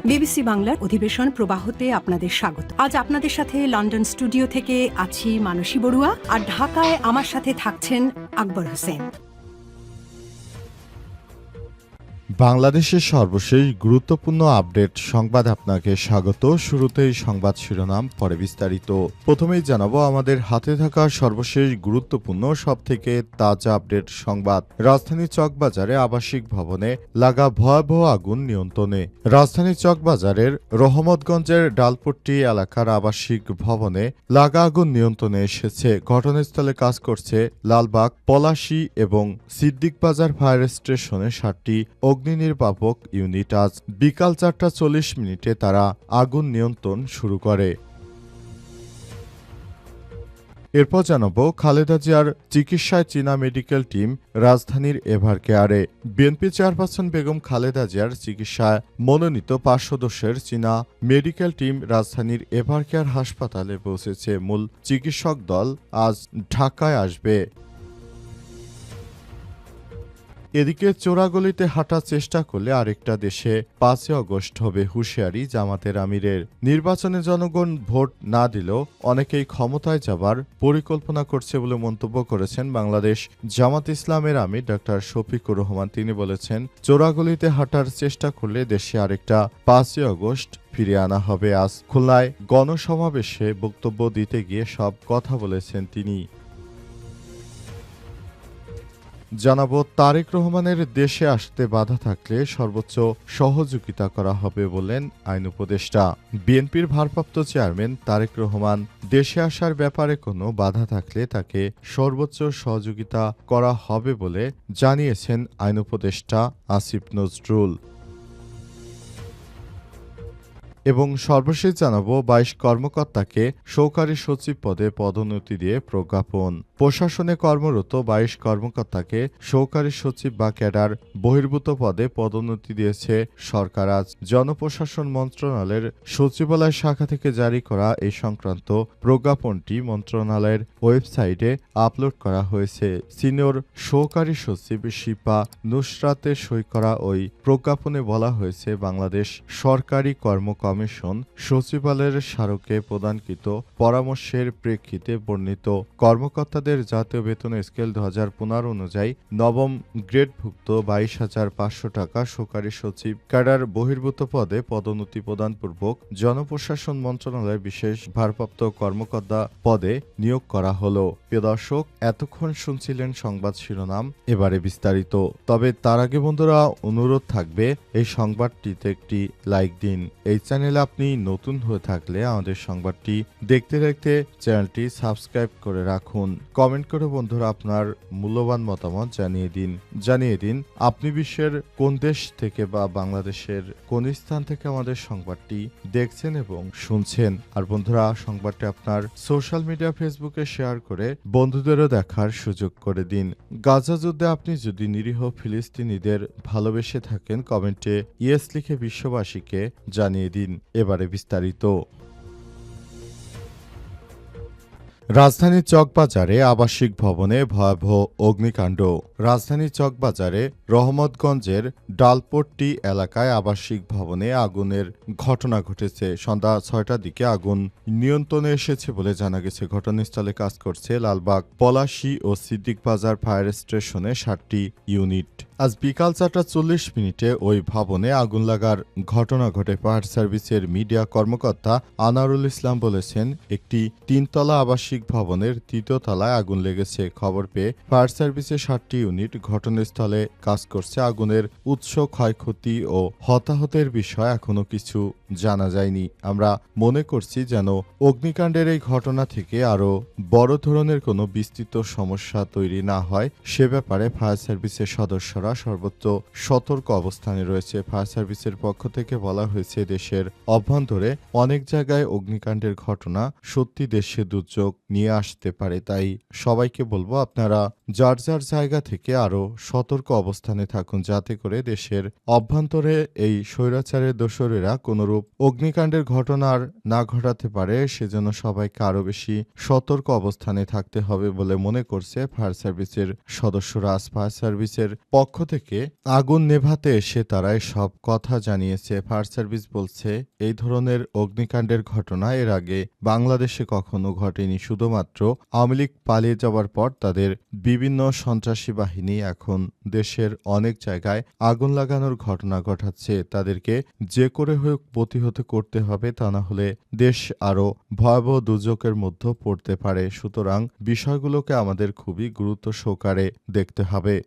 BBC বাংলার অধিবেশন প্রবাহতে আপনাদের স্বাগত। আজ আপনাদের সাথে লন্ডন স্টুডিও থেকে আছি মানসী বড়ুয়া, আর ঢাকায় আমার সাথে থাকছেন আকবর হোসেন। বাংলাদেশের সর্বশেষ গুরুত্বপূর্ণ আপডেট সংবাদ আপনাকে স্বাগত। শুরুতেই সংবাদ শিরোনাম, পরে বিস্তারিত। প্রথমেই জানাবো আমাদের হাতে থাকা সর্বশেষ গুরুত্বপূর্ণ সবথেকে তাজা আপডেট সংবাদ। রাজধানী চকবাজারে আবাসিক ভবনে লাগা ভয়াবহ আগুন নিয়ন্ত্রণে। রাজধানী চকবাজারের রহমতগঞ্জের ডালপট্টি এলাকার আবাসিক ভবনে লাগা আগুন নিয়ন্ত্রণে এসেছে। ঘটনাস্থলে কাজ করছে লালবাগ, পলাশী এবং সিদ্দিকবাজার ফায়ার স্টেশনে 7টি অগ্নিনির্বাপক ইউনিট। আজ বিকাল 4:40 তারা আগুন নিয়ন্ত্রণ শুরু করে। এরপর জানাবো খালেদা জিয়ার চিকিৎসায় চীনা মেডিকেল টিম রাজধানীর এভার কেয়ারে। বিএনপি চেয়ারপারসন বেগম খালেদা জিয়ার চিকিৎসায় মনোনীত 5 সদস্যের চীনা মেডিকেল টিম রাজধানীর এভার কেয়ার হাসপাতালে পৌঁছেছে। মূল চিকিৎসক দল আজ ঢাকায় আসবে। এদিকে চোরাগলিতে হাঁটার চেষ্টা করলে আরেকটা দেশে 5 আগস্ট হবে, হুঁশিয়ারি জামাতের আমিরের। নির্বাচনে জনগণ ভোট না দিলেও অনেকেই ক্ষমতায় যাবার পরিকল্পনা করছে বলে মন্তব্য করেছেন বাংলাদেশ জামাত ইসলামের আমির ডক্টর শফিকুর রহমান। তিনি বলেছেন, চোরাগলিতে হাঁটার চেষ্টা করলে দেশে আরেকটা 5 আগস্ট ফিরিয়ে আনা হবে। আজ খুলনায় গণসমাবেশে বক্তব্য দিতে গিয়ে সব কথা বলেছেন তিনি। জানাবো তারেক রহমানের দেশে আসতে বাধা থাকলে সর্বোচ্চ সহযোগিতা করা হবে বললেন আইন উপদেষ্টা। বিএনপির ভারপ্রাপ্ত চেয়ারম্যান তারেক রহমান দেশে আসার ব্যাপারে কোনো বাধা থাকলে তাকে সর্বোচ্চ সহযোগিতা করা হবে বলে জানিয়েছেন আইন উপদেষ্টা আসিফ নজরুল। এবং সর্বশেষ জানাবো 22 কর্মকর্তাকে সহকারী সচিব পদে পদোন্নতি দিয়ে প্রজ্ঞাপন। প্রশাসনে কর্মরত 22 কর্মকর্তাকে সহকারী সচিব বা ক্যাডার বহির্ভূত পদে পদোন্নতি দিয়েছে সরকার। আজ জনপ্রশাসন মন্ত্রণালয়ের সচিবালয় শাখা থেকে জারি করা এই সংক্রান্ত প্রজ্ঞাপনটি মন্ত্রণালয়ের ওয়েবসাইটে আপলোড করা হয়েছে। সিনিয়র সহকারী সচিব শিপা নুসরাতের সই করা ওই প্রজ্ঞাপনে বলা হয়েছে, বাংলাদেশ সরকারি কমিশন সচিবালয়ের স্মারকে প্রদানকৃত পরামর্শের প্রেক্ষিতে বর্ণিত কর্মকর্তাদের জাতীয় বেতন স্কেল 2015 অনুযায়ী নবম গ্রেডভুক্ত 22,500 টাকা সহকারী সচিব ক্যাডার বহির্ভূত পদে পদোন্নতি প্রদানপূর্বক জনপ্রশাসন মন্ত্রণালয়ের বিশেষ ভারপ্রাপ্ত কর্মকর্তা পদে নিয়োগ করা হল। প্রিয় দর্শক, এতক্ষণ শুনছিলেন সংবাদ শিরোনাম, এবারে বিস্তারিত। তবে তার আগে বন্ধুরা অনুরোধ থাকবে, এই সংবাদটিতে একটি লাইক দিন। এই চ্যানেলে আপনি নতুন হয়ে থাকলে আমাদের সংবাদটি দেখতে দেখতে চ্যানেলটি সাবস্ক্রাইব করে রাখুন। কমেন্ট করে বন্ধুরা আপনার মূল্যবান মতামত জানিয়ে দিন আপনি বিশ্বের কোন দেশ থেকে বা বাংলাদেশের কোন স্থান থেকে আমাদের সংবাদটি দেখছেন এবং শুনছেন। আর বন্ধুরা সংবাদটি আপনার সোশ্যাল মিডিয়া ফেসবুকে শেয়ার করে বন্ধুদেরও দেখার সুযোগ করে দিন। গাজা যুদ্ধে আপনি যদি নিরীহ ফিলিস্তিনিদের ভালোবেসে থাকেন, কমেন্টে ইয়েস লিখে বিশ্ববাসীকে জানিয়ে দিন। এবারে বিস্তারিত। রাজধানীর চকবাজারে আবাসিক ভবনে ভয়াবহ অগ্নিকাণ্ড। রাজধানীর চকবাজারে রহমতগঞ্জের ডালপট্টি এলাকায় আবাসিক ভবনে আগুনের ঘটনা ঘটেছে। সন্ধ্যা 6টার দিকে আগুন নিয়ন্ত্রণে এসেছে বলে জানা গেছে। ঘটনাস্থলে কাজ করছে লালবাগ, পলাশী ও সিদ্দিকবাজার ফায়ার স্টেশনে 7টি ইউনিট। আজ বিকাল 4:40 ওই ভবনে আগুন লাগার ঘটনা ঘটে। ফায়ার সার্ভিসের মিডিয়া কর্মকর্তা আনারুল ইসলাম বলেছেন, একটি 3তলা আবাসিক ভবনের 3য় তলায় আগুন লেগেছে। খবর পেয়ে ফায়ার সার্ভিসের 7টি ইউনিট ঘটনাস্থলে কাজ করছে। আগুনের উৎস, ক্ষয়ক্ষতি ও হতাহতের বিষয় এখনো কিছু জানা যায়নি। আমরা মনে করছি যেন অগ্নিকাণ্ডের এই ঘটনা থেকে আরও বড় ধরনের কোনো বিস্তৃত সমস্যা তৈরি না হয়, সে ব্যাপারে ফায়ার সার্ভিসের সদস্যরা সর্বোচ্চ সতর্ক অবস্থানে রয়েছে। ফায়ার সার্ভিসের পক্ষ থেকে বলা হয়েছে, দেশের অভ্যন্তরে অনেক জায়গায় অগ্নিকাণ্ডের ঘটনা সত্যি দেশে দুর্যোগ নিয়ে আসতে পারে। তাই সবাইকে বলবো, আপনারা যার যার জায়গা থেকে আরও সতর্ক অবস্থানে থাকুন, যাতে করে দেশের অভ্যন্তরে এই স্বৈরাচারের দোসরেরা কোনরূপ অগ্নিকাণ্ডের ঘটনা না ঘটাতে পারে, সেজন্য সবাইকে আরও বেশি সতর্ক অবস্থানে থাকতে হবে বলে মনে করছে ফায়ার সার্ভিসের সদস্যরা। ফায়ার সার্ভিসের পক্ষ পক্ষ থেকে আগুন নেভাতে এসে তারাই সব কথা জানিয়েছে। ফায়ার সার্ভিস বলছে, এই ধরনের অগ্নিকাণ্ডের ঘটনা এর আগে বাংলাদেশে কখনো ঘটেনি। শুধুমাত্র আওয়ামী লীগ পালিয়ে যাওয়ার পর তাদের বিভিন্ন সন্ত্রাসী বাহিনী এখন দেশের অনেক জায়গায় আগুন লাগানোর ঘটনা ঘটাচ্ছে। তাদেরকে যে করে হোক প্রতিহত করতে হবে, তা না হলে দেশ আরও ভয়াবহ দুর্যোগের মধ্যে পড়তে পারে। সুতরাং বিষয়গুলোকে আমাদের খুবই গুরুত্ব সহকারে দেখতে হবে।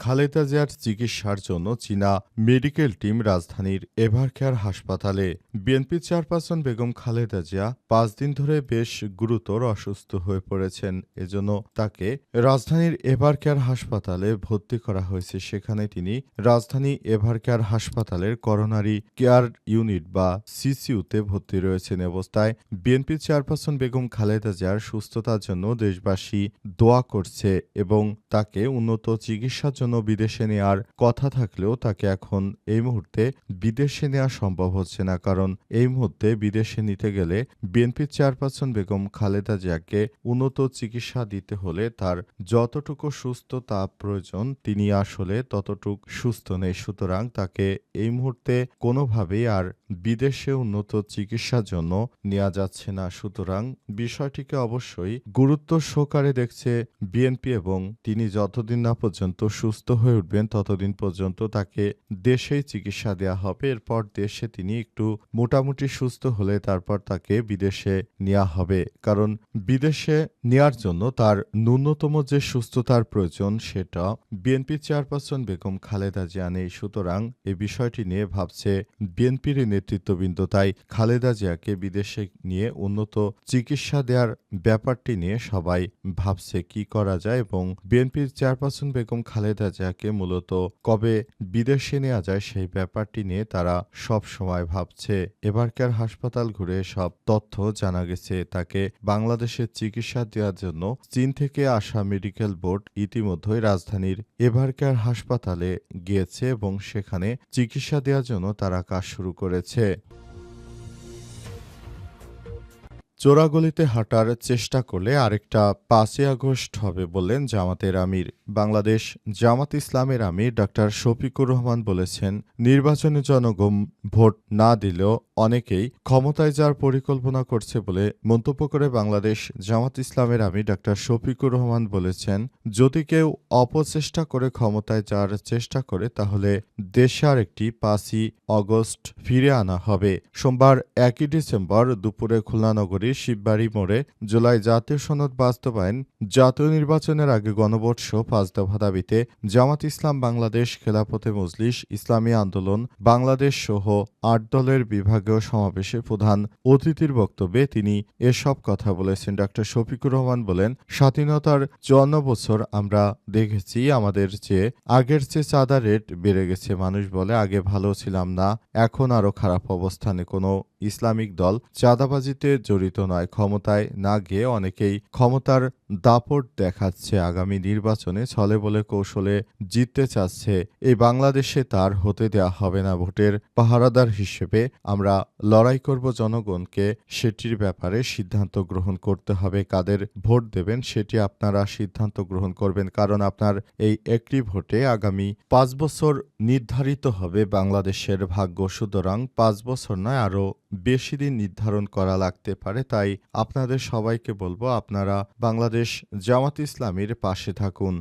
খালেদা জিয়ার চিকিৎসার জন্য চীনা মেডিকেল টিম রাজধানীর এভারকেয়ার হাসপাতালে। বিএনপি চেয়ারপারসন বেগম খালেদা জিয়া ৫ দিন ধরে বেশ গুরুতর অসুস্থ হয়ে পড়েছেন। এজন্য তাকে রাজধানীর এভারকেয়ার হাসপাতালে ভর্তি করা হয়েছে। সেখানে তিনি রাজধানী এভারকেয়ার হাসপাতালের করোনারি কেয়ার ইউনিট বা সিসিইউতে ভর্তি রয়েছেন। অবস্থায় বিএনপি চেয়ারপারসন বেগম খালেদা জিয়ার সুস্থতার জন্য দেশবাসী দোয়া করছে এবং তাকে উন্নত চিকিৎসার জন্য বিদেশে নেওয়ার কথা থাকলেও তাকে এখন এই মুহূর্তে বিদেশে নেওয়া সম্ভব হচ্ছে না। কারণ এই মুহূর্তে বিদেশে নিতে গেলে বিএনপি চেয়ারপারসন বেগম খালেদা জিয়াকে উন্নত চিকিৎসা দিতে হলে তার যতটুকু সুস্থতা প্রয়োজন তিনি আসলে ততটুকু সুস্থ নেই। সুতরাং তাকে এই মুহূর্তে কোনোভাবেই আর বিদেশে উন্নত চিকিৎসার জন্য নেওয়া যাচ্ছে না। সুতরাং বিষয়টিকে অবশ্যই গুরুত্ব সহকারে দেখছে বিএনপি এবং তিনি যতদিন না পর্যন্ত সুস্থ হয়ে উঠবেন ততদিন পর্যন্ত তাকে দেশেই চিকিৎসা দেওয়া হবে। এরপর দেশে তিনি একটু মোটামুটি সুস্থ হলে তারপর তাকে বিদেশে নেওয়া হবে। কারণ বিদেশে নেওয়ার জন্য তার ন্যূনতম যে সুস্থতার প্রয়োজন সেটা বিএনপি চেয়ারপারসন বেগম খালেদা জিয়া নেই। সুতরাং এই বিষয়টি নিয়ে ভাবছে বিএনপির নেতৃত্ববৃন্দ। তাই খালেদা জিয়াকে বিদেশে নিয়ে উন্নত চিকিৎসা দেওয়ার ব্যাপারটি নিয়ে সবাই ভাবছে কি করা যায় এবং বিএনপির চেয়ারপারসন বেগম খালেদা জিয়াকে মূলত কবে বিদেশে নেওয়া যায় সেই ব্যাপারটি নিয়ে তারা সব সময় ভাবছে। এবারকার হাসপাতাল ঘুরে সব তথ্য জানা গেছে। তাকে বাংলাদেশের চিকিৎসা দেওয়ার জন্য চীন থেকে আসা মেডিকেল বোর্ড ইতিমধ্যেই রাজধানীর এবারকার হাসপাতালে গিয়েছে এবং সেখানে চিকিৎসা দেওয়ার জন্য তারা কাজ শুরু করেছে। চোরাগলিতে হাঁটার চেষ্টা করলে আরেকটা ৫ই আগস্ট হবে বললেন জামাতের আমির। বাংলাদেশ জামাত ইসলামের আমির ডক্টর শফিকুর রহমান বলেছেন, নির্বাচনে জনগণ ভোট না দিলেও অনেকেই ক্ষমতায় যাওয়ার পরিকল্পনা করছে বলে মন্তব্য করে বাংলাদেশ জামাত ইসলামের আমির ডক্টর শফিকুর রহমান বলেছেন, যদি কেউ অপচেষ্টা করে ক্ষমতায় যাওয়ার চেষ্টা করে তাহলে দেশে আরেকটি ৫ই আগস্ট ফিরে আনা হবে। সোমবার ১ ডিসেম্বর দুপুরে খুলনা নগরীর শিববাড়ি মোড়ে জুলাই জাতীয় সনদ বাস্তবায়ন জাতীয় নির্বাচনের আগে গণভোট সহ ৫ দফা দাবিতে জামাত ইসলাম বাংলাদেশ, খেলাফতে মজলিস, ইসলামী আন্দোলন বাংলাদেশ সহ ৮ দলের বিভাগীয় সমাবেশে প্রধান অতিথির বক্তব্যে তিনি এসব কথা বলেছেন। ডক্টর শফিকুর রহমান বলেন, স্বাধীনতার ৫৪ বছর আমরা দেখেছি আমাদের চেয়ে আগের চেয়ে চাঁদা রেট বেড়ে গেছে। মানুষ বলে আগে ভালো ছিলাম না, এখন আরো খারাপ অবস্থানে। কোনো ইসলামিক দল চাঁদাবাজিতে জড়িত নয়। ক্ষমতায় না গিয়ে অনেকেই ক্ষমতার দাপট দেখাচ্ছে। আগামী নির্বাচনে ছলে বলে কৌশলে জিততে চাচ্ছে। এই বাংলাদেশে তার হতে দেয়া হবে না। ভোটের পাহারাদার হিসেবে আমরা লড়াই করব। জনগণকে সেটির ব্যাপারে সিদ্ধান্ত গ্রহণ করতে হবে। কাদের ভোট দেবেন সেটি আপনারা সিদ্ধান্ত গ্রহণ করবেন। কারণ আপনার এই একটি ভোটে আগামী ৫ বছর নির্ধারিত হবে বাংলাদেশের ভাগ্য। সুতরাং ৫ বছর নয়, আরও বেশি দিন নির্ধারণ করা লাগতে পারে। তাই আপনাদের সবাইকে বলবো, আপনারা বাংলাদেশ জামাত ইসলামীর পাশে থাকুন।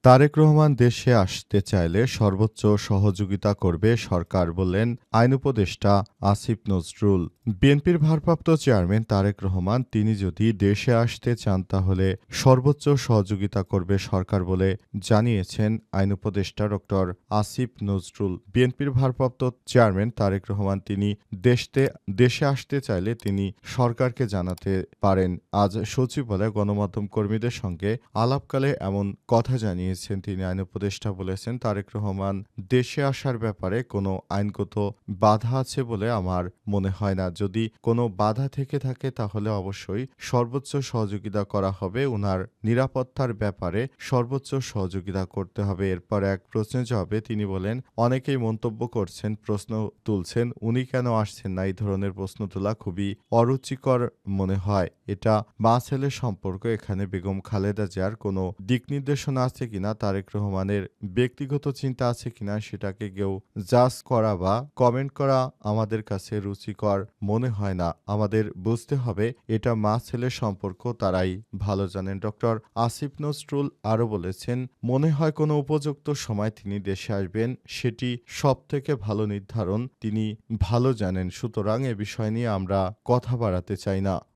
তারেক রহমান দেশে আসতে চাইলে সর্বোচ্চ সহযোগিতা করবে সরকার, বললেন আইন উপদেষ্টা আসিফ নজরুল। বিএনপির ভারপ্রাপ্ত চেয়ারম্যান তারেক রহমান তিনি যদি দেশে আসতে চান তাহলে সর্বোচ্চ সহযোগিতা করবে সরকার বলে জানিয়েছেন আইন উপদেষ্টা ডক্টর আসিফ নজরুল। বিএনপির ভারপ্রাপ্ত চেয়ারম্যান তারেক রহমান তিনি দেশে আসতে চাইলে তিনি সরকারকে জানাতে পারেন। আজ সচিবালয়ে গণমাধ্যম কর্মীদের সঙ্গে আলাপকালে এমন কথা জানিয়ে জানিয়েছেন। তিনি আইন উপদেষ্টা বলেছেন, তারেক রহমান দেশে আসার ব্যাপারে কোনো আইনগত বাধা আছে বলে আমার মনে হয় না। যদি কোনো বাধা থেকে থাকে তাহলে অবশ্যই সর্বোচ্চ সহযোগিতা করা হবে। উনার নিরাপত্তার ব্যাপারে সর্বোচ্চ সহযোগিতা করতে হবে। এরপর এক প্রশ্নের জবাবে তিনি বলেন, অনেকেই মন্তব্য করছেন, প্রশ্ন তুলছেন, উনি কেন আসছেন না? এই ধরনের প্রশ্ন তোলা খুবই অরুচিকর মনে হয়। এটা মা ছেলের সম্পর্ক। এখানে বেগম খালেদা জিয়ার কোনো দিক নির্দেশনা আছে কিনা, তারেক রহমানের ব্যক্তিগত চিন্তা আছে কিনা, সেটাকে কেউ জাজ করা বা কমেন্ট করা আমাদের কাছে রুচিকর মনে হয় না। আমাদের বুঝতে হবে এটা মা ছেলের সম্পর্ক, তারাই ভালো জানেন। ডক্টর আসিফ নজরুল আরও বলেছেন, মনে হয় কোনো উপযুক্ত সময় তিনি দেশে আসবেন, সেটি সবথেকে ভালো নির্ধারণ তিনি ভালো জানেন। সুতরাং এ বিষয় নিয়ে আমরা কথা বাড়াতে চাই না।